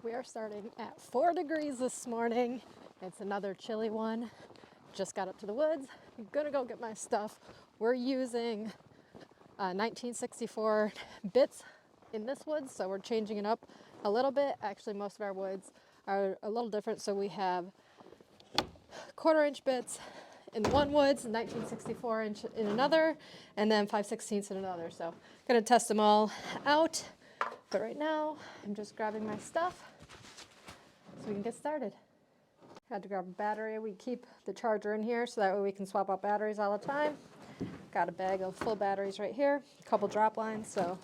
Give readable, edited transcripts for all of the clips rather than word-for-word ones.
We are starting at 4 degrees this morning. It's another chilly one. Just got up to the woods. I'm gonna go get my stuff. We're using 1964 bits in this wood, so we're changing it up a little bit. Actually, most of our woods are a little different, so we have 1/4-inch bits in one woods, 1964-inch in another, and then 5/16 in another. So gonna test them all out. But right now, I'm just grabbing my stuff so we can get started. Had to grab a battery. We keep the charger in here so that way we can swap out batteries all the time. Got a bag of full batteries right here, a couple drop lines, so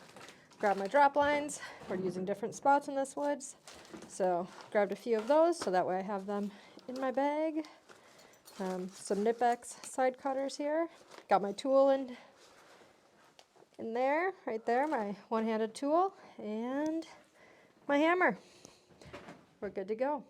grab my drop lines. We're using different spouts in this woods, so grabbed a few of those so that way I have them in my bag. Some Nip-X side cutters here. Got my tool in there, right there, my one-handed tool, and my hammer. We're good to go.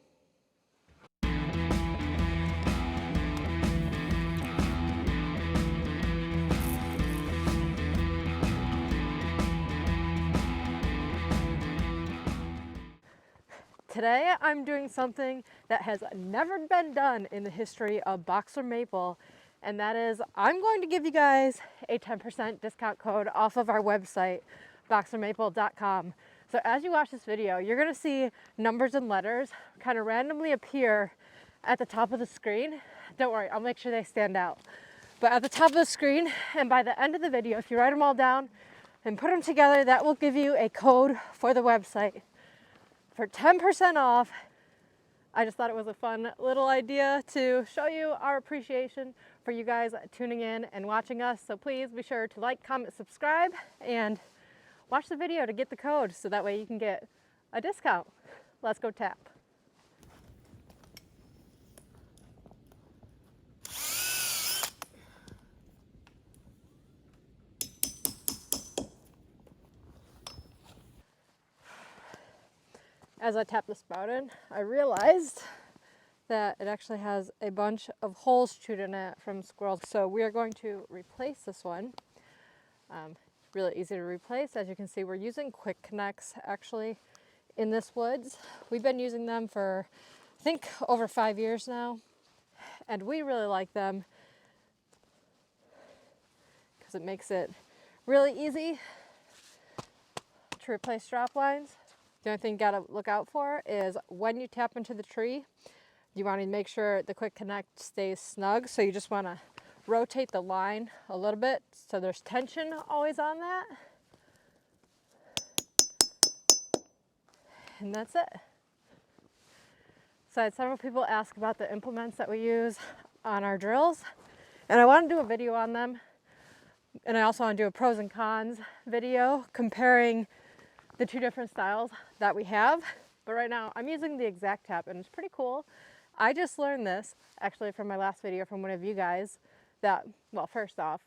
Today I'm doing something that has never been done in the history of Boxler Maple, and that is I'm going to give you guys a 10% discount code off of our website, boxlermaple.com. So as you watch this video, you're going to see numbers and letters kind of randomly appear at the top of the screen. Don't worry, I'll make sure they stand out. But at the top of the screen, and by the end of the video, if you write them all down and put them together, that will give you a code for the website for 10% off. I just thought it was a fun little idea to show you our appreciation for you guys tuning in and watching us. So please be sure to like, comment, subscribe, and watch the video to get the code so that way you can get a discount. Let's go tap. As I tapped the spout in, I realized that it actually has a bunch of holes chewed in it from squirrels. So we are going to replace this one. Really easy to replace. As you can see, we're using quick connects actually in this woods. We've been using them for, I think, over 5 years now. And we really like them because it makes it really easy to replace drop lines. The only thing you gotta look out for is when you tap into the tree, you want to make sure the quick connect stays snug. So you just want to rotate the line a little bit so there's tension always on that. And that's it. So I had several people ask about the implements that we use on our drills, and I want to do a video on them. And I also want to do a pros and cons video comparing the two different styles that we have. But right now I'm using the Exact Tap, and it's pretty cool. I just learned this actually from my last video from one of you guys that, well, first off,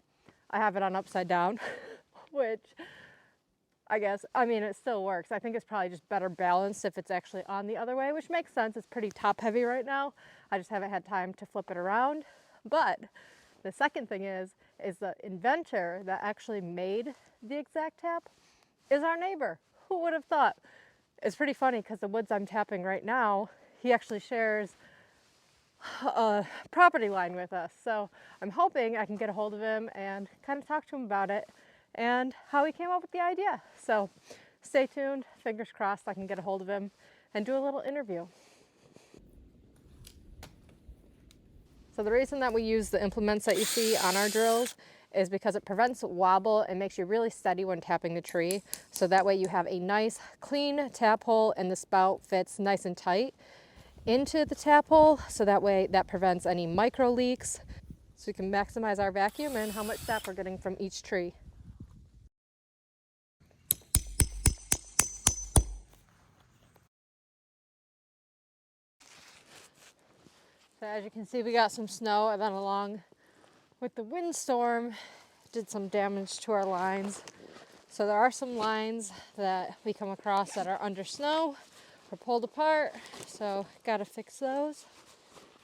I have it on upside down, which I mean, it still works. I think it's probably just better balanced if it's actually on the other way, which makes sense. It's pretty top heavy right now. I just haven't had time to flip it around. But the second thing is the inventor that actually made the Exact Tap is our neighbor. Who would have thought? It's pretty funny because the woods I'm tapping right now, he actually shares a property line with us. So I'm hoping I can get a hold of him and kind of talk to him about it and how he came up with the idea. So stay tuned, fingers crossed I can get a hold of him and do a little interview. So the reason that we use the implements that you see on our drills is because it prevents wobble and makes you really steady when tapping the tree. So that way you have a nice clean tap hole and the spout fits nice and tight into the tap hole. So that way that prevents any micro leaks. So we can maximize our vacuum and how much sap we're getting from each tree. So as you can see, we got some snow, and then along with the windstorm, did some damage to our lines. So there are some lines that we come across that are under snow or pulled apart, so gotta fix those.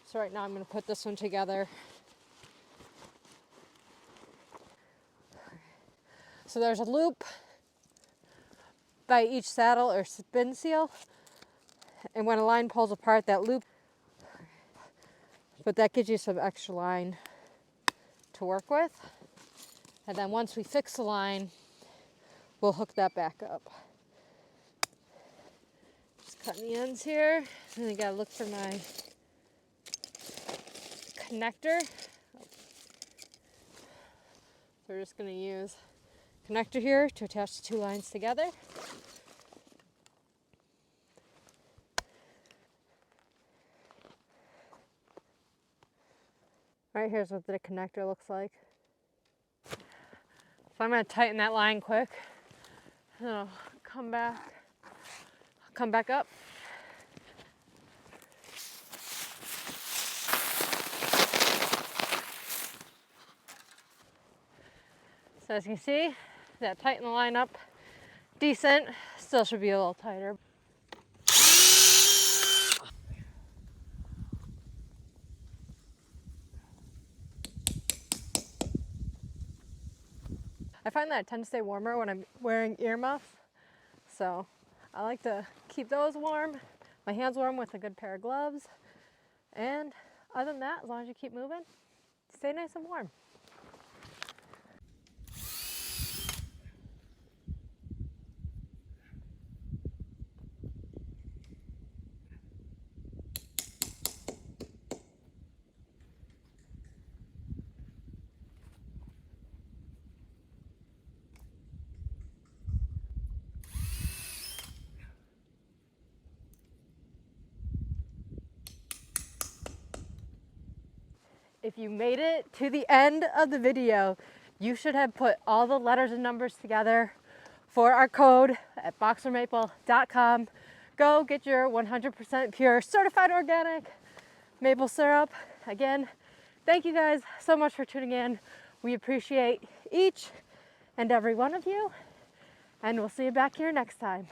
So right now I'm gonna put this one together. So there's a loop by each saddle or spin seal, And when a line pulls apart, that loop, but that gives you some extra line to work with. And then once we fix the line, we'll hook that back up. Just cutting the ends here. And I gotta look for my connector. So we're just gonna use connector here to attach the two lines together. Right, here's what the connector looks like. So I'm gonna tighten that line quick. And I'll come back up. So as you can see, that tightened the line up decent. Still should be a little tighter. I find that it tends to stay warmer when I'm wearing earmuffs. So I like to keep those warm, my hands warm with a good pair of gloves. And other than that, as long as you keep moving, stay nice and warm. If you made it to the end of the video, you should have put all the letters and numbers together for our code at boxlermaple.com. Go get your 100% pure certified organic maple syrup. Again, thank you guys so much for tuning in. We appreciate each and every one of you, and we'll see you back here next time.